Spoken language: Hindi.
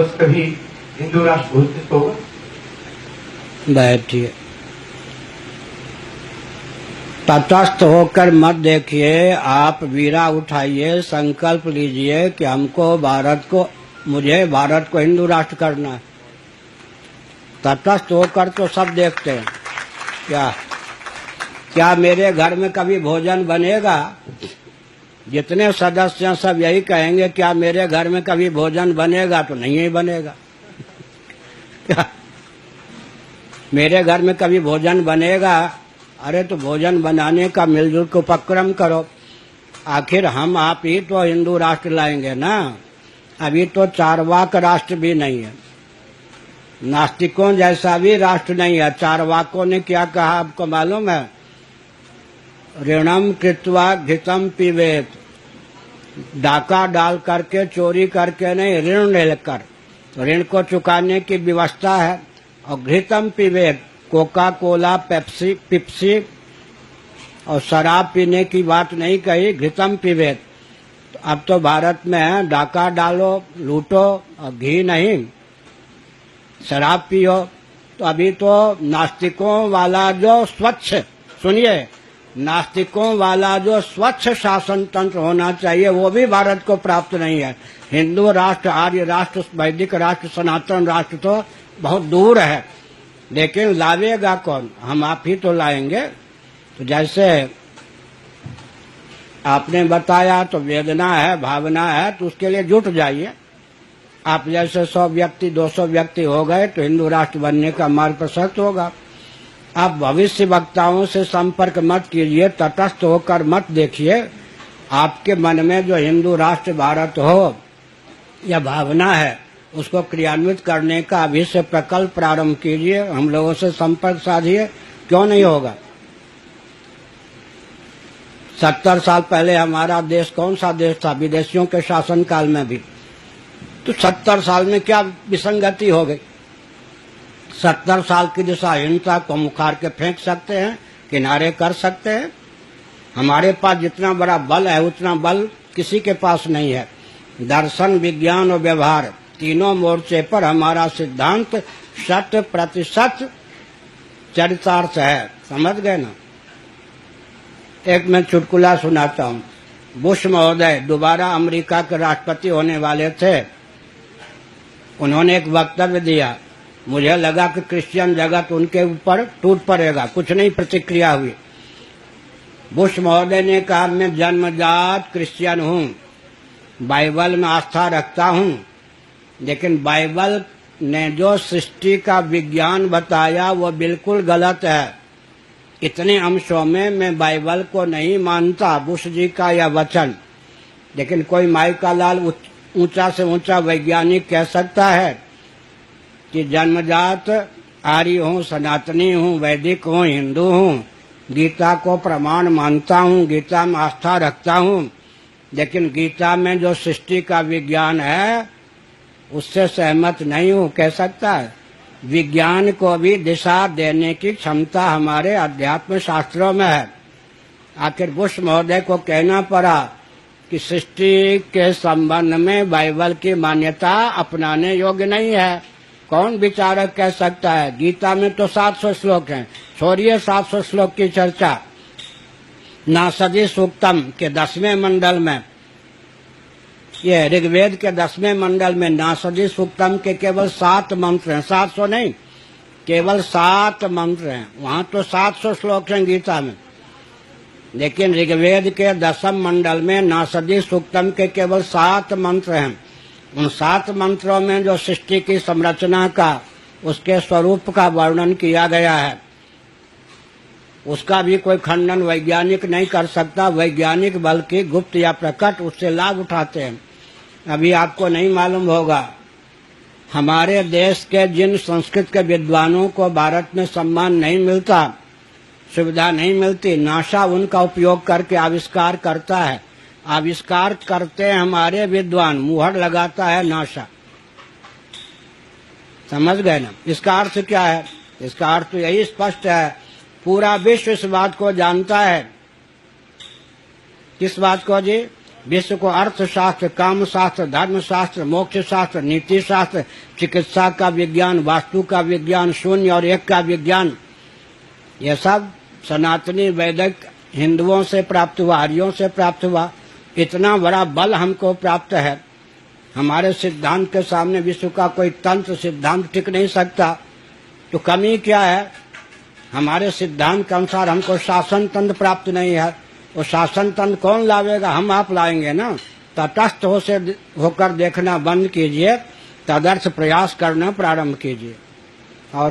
बस कभी हिंदू राष्ट्र घोषित होगा? बैठिए, तटस्थ होकर मत देखिए, आप वीरा उठाइए, संकल्प लीजिए कि मुझे भारत को हिंदू राष्ट्र करना है। तटस्थ होकर तो सब देखते हैं। क्या मेरे घर में कभी भोजन बनेगा? जितने सदस्य हैं सब यही कहेंगे, क्या मेरे घर में कभी भोजन बनेगा? तो नहीं ही बनेगा। क्या मेरे घर में कभी भोजन बनेगा? अरे तो भोजन बनाने का मिलजुल के उपक्रम करो। आखिर हम आप ही तो हिंदू राष्ट्र लाएंगे ना। अभी तो चारवाक राष्ट्र भी नहीं है, नास्तिकों जैसा भी राष्ट्र नहीं है। चारवाकों ने क्या कहा आपको मालूम है? ऋणम कृत्वा घृतम पिबेत, डाका डाल करके, चोरी करके नहीं, ऋण लेकर ऋण को चुकाने की व्यवस्था है। और घृतम पिबेत, कोका कोला, पिप्सी और शराब पीने की बात नहीं कही, घृतम पिबेत। तो अब तो भारत में डाका डालो, लूटो और घी नहीं, शराब पियो। तो अभी तो नास्तिकों वाला जो स्वच्छ, सुनिए, नास्तिकों वाला जो स्वच्छ शासन तंत्र होना चाहिए वो भी भारत को प्राप्त नहीं है। हिंदू राष्ट्र, आर्य राष्ट्र, वैदिक राष्ट्र, सनातन राष्ट्र तो बहुत दूर है। लेकिन लावेगा कौन? हम आप ही तो लाएंगे। तो जैसे आपने बताया तो वेदना है, भावना है, तो उसके लिए जुट जाइए। आप जैसे 100 व्यक्ति 200 व्यक्ति हो गए तो हिंदू राष्ट्र बनने का मार्ग प्रशस्त होगा। आप भविष्य वक्ताओं से संपर्क मत कीजिए, तटस्थ होकर मत देखिए। आपके मन में जो हिंदू राष्ट्र भारत हो या भावना है, उसको क्रियान्वित करने का अभी से प्रकल्प प्रारंभ कीजिए। हम लोगों से संपर्क साधिए, क्यों नहीं होगा। 70 साल पहले हमारा देश कौन सा देश था? विदेशियों के शासन काल में भी। तो 70 साल में क्या विसंगति हो गई? 70 साल की दिशा हिंसा को मुखार के फेंक सकते हैं, किनारे कर सकते हैं। हमारे पास जितना बड़ा बल है उतना बल किसी के पास नहीं है। दर्शन, विज्ञान और व्यवहार तीनों मोर्चे पर हमारा सिद्धांत 100% चरितार्थ है। समझ गए ना? एक मैं चुटकुला सुनाता हूँ। बुश महोदय दोबारा अमेरिका के राष्ट्रपति होने वाले थे। उन्होंने एक वक्तव्य दिया, मुझे लगा कि क्रिश्चियन जगत उनके ऊपर टूट पड़ेगा, कुछ नहीं प्रतिक्रिया हुई। बुश महोदय ने कहा, मैं जन्मजात क्रिश्चियन हूँ, बाइबल में आस्था रखता हूँ, लेकिन बाइबल ने जो सृष्टि का विज्ञान बताया वो बिल्कुल गलत है। इतने अंशों में मैं बाइबल को नहीं मानता, बुश जी का यह वचन। लेकिन कोई माई का लाल ऊंचा से ऊंचा वैज्ञानिक कह सकता है कि जन्मजात आर्य हूँ, सनातनी हूँ, वैदिक हूँ, हिंदू हूँ, गीता को प्रमाण मानता हूँ, गीता में आस्था रखता हूँ, लेकिन गीता में जो सृष्टि का विज्ञान है उससे सहमत नहीं हूँ, कह सकता है। विज्ञान को भी दिशा देने की क्षमता हमारे अध्यात्म शास्त्रों में है। आखिर बुश महोदय को कहना पड़ा कि सृष्टि के संबंध में बाइबल की मान्यता अपनाने योग्य नहीं है। कौन विचारक कह सकता है? गीता में तो 700 श्लोक हैं, छोड़िए 700 श्लोक की चर्चा। नासदी सूक्तम के 10वें मंडल में, ये ऋग्वेद के 10वें मंडल में नासदी सूक्तम के केवल 7 मंत्र हैं, 700 नहीं, केवल 7 मंत्र हैं। वहां तो 700 श्लोक हैं गीता में, लेकिन ऋग्वेद के 10वें मंडल में नासदी सूक्तम के केवल 7 मंत्र हैं। उन 7 मंत्रों में जो सृष्टि की संरचना का, उसके स्वरूप का वर्णन किया गया है, उसका भी कोई खंडन वैज्ञानिक नहीं कर सकता। वैज्ञानिक बल्कि गुप्त या प्रकट उससे लाभ उठाते हैं। अभी आपको नहीं मालूम होगा, हमारे देश के जिन संस्कृत के विद्वानों को भारत में सम्मान नहीं मिलता, सुविधा नहीं मिलती, नासा उनका उपयोग करके आविष्कार करता है। आविष्कार करते हैं हमारे विद्वान, मुहर लगाता है नासा। समझ गए ना? इसका अर्थ क्या है? इसका अर्थ यही स्पष्ट है, पूरा विश्व इस बात को जानता है। किस बात को जी? विश्व को अर्थशास्त्र, काम शास्त्र, धर्म शास्त्र, मोक्ष शास्त्र, नीति शास्त्र, चिकित्सा का विज्ञान, वास्तु का विज्ञान, शून्य और एक का विज्ञान, यह सब सनातनी वैदिक हिंदुओं से प्राप्त हुआ, आर्यों से प्राप्त हुआ। इतना बड़ा बल हमको प्राप्त है, हमारे सिद्धांत के सामने विश्व का कोई तंत्र सिद्धांत टिक नहीं सकता। तो कमी क्या है? हमारे सिद्धांत के अनुसार हमको शासन तंत्र प्राप्त नहीं है। वो शासन तंत्र कौन लावेगा? हम आप लाएंगे ना। तटस्थ होकर देखना बंद कीजिए, तदर्थ प्रयास करना प्रारंभ कीजिए। और